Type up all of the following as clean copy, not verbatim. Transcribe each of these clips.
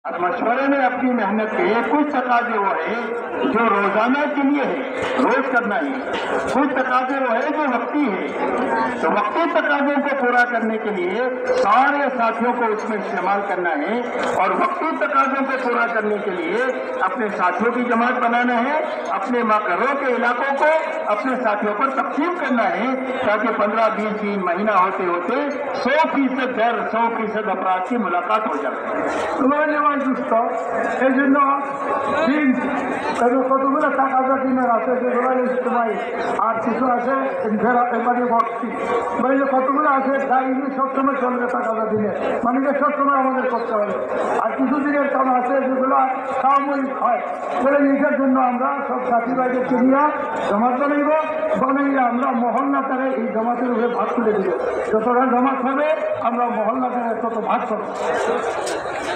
मशवरे में अपनी मेहनत के कुछ तकाजे वो है जो रोजाना के लिए है, रोज करना है। कुछ तकाजे वो है जो वक्ती है, तो वक्ती तकाजों को पूरा करने के लिए सारे साथियों को उसमें इस्तेमाल करना है। और वक्ती तकाजों को पूरा करने के लिए अपने साथियों की जमात बनाना है, अपने मकरों के इलाकों को अपने साथियों पर तकसीम करना है, ताकि 15-20 दिन महीना होते होते 100% दर 100% अपराध की मुलाकात हो जाए। দুষ্ট এই জন্য দিন কতগুলো টাকা দিনের আছে যেগুলো ইস্তেমাই আর কিছু আছে এবারে ভক্তি মানে কতগুলো আছে ডাইনি সবসময় চলবে টাকা দিনে মানে সবসময় আমাদের করতে হবে। আর কিছু দিনের কাম আছে যেগুলো সাময়িক হয় বলে নিজের জন্য আমরা সব সাথী ভাইদেরকে নিয়ে জমাত বানাইব আমরা মহল্লাটারে এই জমাতের উপরে ভাগ তুলে দিব। যতটা জমাত হবে আমরা মহল্লাটারে তত ভাগ করব।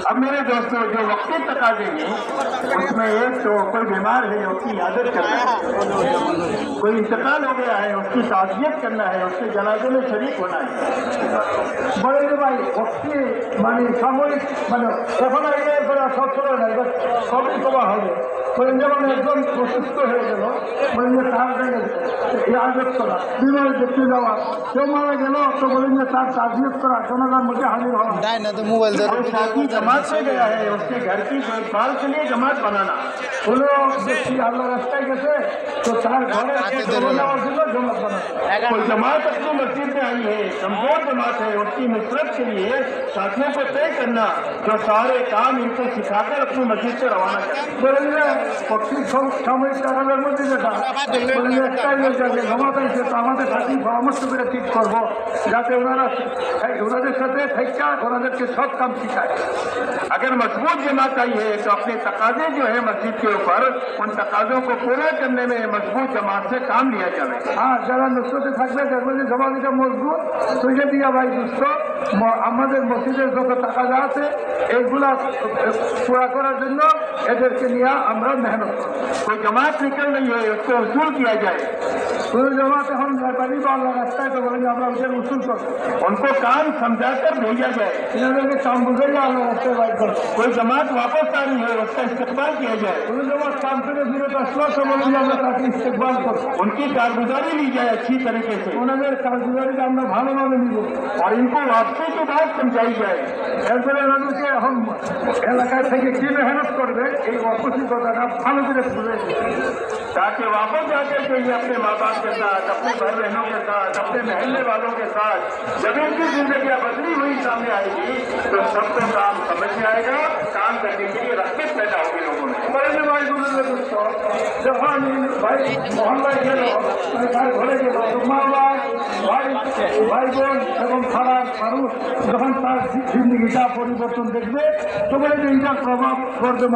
अब मेरे दोस्तों, जो वक्ती तकाजे हैं उसमें एक तो कोई बीमार है उसकी इयादत करना है, कोई इंतकाल हो गया है उसकी ताज़ियत करना है, उसके जनाजे में शरीक होना है। बड़े भाई वक्ती মানে সাময়িক মানে এখন সব সময় না, এবার সবই তোমার হবে। যেমন একজন অসুস্থ হয়ে গেল বলেন যে তার ইয়াদত করা, বিমারে দেখতে যাওয়া, কেউ মারা গেল তো বলেন যে তার তাজিয়ত করা, জনগণ মধ্যে হাজির হওয়া। जमात से गया है उसके घर की देखभाल के लिए जमात बनाना। কোনো ব্যক্তি আল্লাহ রাস্তায় গেছে তো তার ঘরে নেওয়ার জন্য জমাত বানানো। कोई जमात अपनी मस्जिद में आई है, कमजोर जमात है, उसकी नुसरत के लिए साथियों को तय करना जो सारे काम इनको सिखाकर अपनी मस्जिद से रवाना करें। বলেন যে পক্ষী সাময়িক কারণের মধ্যে যেটা বলেন যে একটাই যাকে জমাত আছে তো আমাদের সাথে পরামর্শ করে ঠিক করবো যাতে ওনাদের সাথে থাকা ওনাদেরকে সব কাম শিখায়। अगर मजबूत जमात आई है तो अपने तकाजे जो है मस्जिद के ऊपर उन तकाजों को पूरा करने में मजबूत जमात से काम लिया जाए। হ্যাঁ, যারা নুসরতে থাকবে দেখবে যে জমাতিটা মজবুত তুইকে দিয়া ভাই দুষ্ট আমাদের মসজিদের যত টাকা যা আছে এইগুলা পুরা করার জন্য এদেরকে নিয়ে আমরা মেহনত করব। कोई जमात निकल रही है उसको उसूल किया जाए। कोई जमात हम नेपाली বা আল্লাহ রাস্তায় তো বলেন আমরা ওদের উসুল করবো, उनको काम समझाकर भेजा जाए। এনাদেরকে কাম বুঝাইলে আল্লাহ রাস্তায় বাইর করবো। कोई जमात वापस आ रही है उसका इस्तेमाल किया जाए। কোন जमात काम করে ফিরত আসলো তো বলেন যে আমরা তাকে ইস্তেকবাল করবো, उनकी कारगुजारी ली जाए अच्छी तरीके से ওনাদের কার্যকারিতা আমরা ভালোভাবে নিব और इनको वापसी की बात समझाई जाए। এরপরে ওনাদেরকে এখন এলাকায় থেকে কি মেহনত করবে এই অপসিত কথাটা ভালো করে বুঝে ताकि वापस जाकर के ये अपने माँ बाप के साथ, अपने भाई बहनों के साथ, अपने महल्ले वालों के साथ जब इनकी जिंदगियां बदली हुई सामने आएगी तो सबको काम समझ में आएगा, काम करने के लिए रगबत पैदा होगी लोगों में। বলেন ভাই বুঝলে যখন ভাই মহল্লায় গেল তার ঘরে গেল মা ভাই ভাই বোন এবং খারাপ মানুষ যখন তার জিন্দগিটা পরিবর্তন দেখবে তো বলে যে এইটার প্রভাব পড়বে।